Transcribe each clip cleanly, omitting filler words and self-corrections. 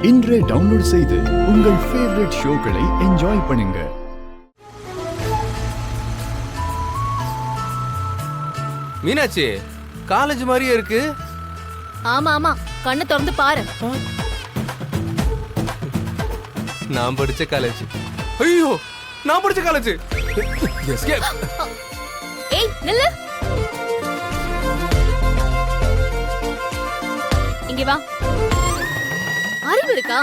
இன்றே டவுன்லோட் செய்து உங்கள் ஃபேவரட் ஷோக்களை என்ஜாய் பண்ணுங்க. மீனாட்சி, காலேஜ் மாதிரியே இருக்கு. ஆமா ஆமா, கண்ணு திறந்து பாரு. நான் படிச்ச காலேஜ். ஐயோ, நான் படிச்ச காலேஜ். ஏய் நில்லு, இங்க வா. அறிவு இருக்கா?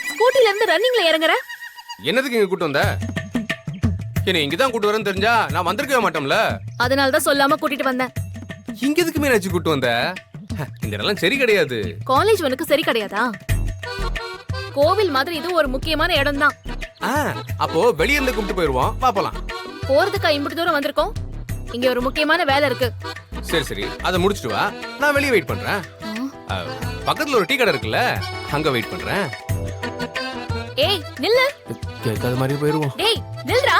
ஸ்கூட்டில இருந்து ரன்னிங்ல இறங்குற. என்னதுக்கு இங்க கூட்டு வந்த? என்ன இங்கதான் கூட்டு வரேன்னு தெரிஞ்சா நான் வந்திருக்கவே மாட்டோம்ல. அதனால தான் சொல்லாம கூட்டிட்டு வந்தேன். இங்க எதுக்கு மீனாட்சி கூட்டு வந்த? இந்த இடம்லாம் சரி கிடையாது. காலேஜ் உனக்கு சரி கிடையாதா? கோவில் மாதிரி இது ஒரு முக்கியமான இடம் தான். அப்போ வெளிய இருந்து கூப்பிட்டு போயிருவோம், பாப்பலாம். போறதுக்கு இம்புட்டு தூரம் வந்திருக்கோம். இங்க ஒரு முக்கியமான வேலை இருக்கு. சரி சரி, அதை முடிச்சிட்டு வா, நான் வெளியே வெயிட் பண்றேன். பக்கத்துல ஒரு டீ கடை இருக்குல்ல, அங்க வெயிட் பண்றேன். ஏய் நில்லு. கேட்காத மாதிரி போயிருவோம். டேய் நில்றா.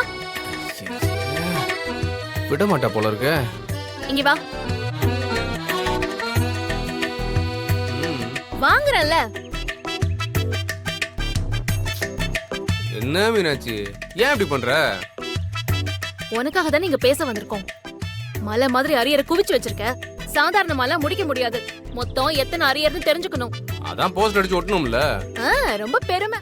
விட மாட்டா போல இருக்கு. இங்க வா. வாங்குறல்ல. என்ன மீனாட்சி, ஏன் இப்படி பண்ற? உனக்காக தானே இங்க பேச வந்திருக்கோம். மலை மாதிரி அரியரை குவிச்சு வச்சிருக்க. சாதாரணமாலாம் முடிக்க முடியாது. மொத்தம் எத்தனை அரியர்னு தெரிஞ்சுக்கணும். அதான் போஸ்ட் அடிச்சு ஒட்டணும்ல. ரொம்ப பெருமை.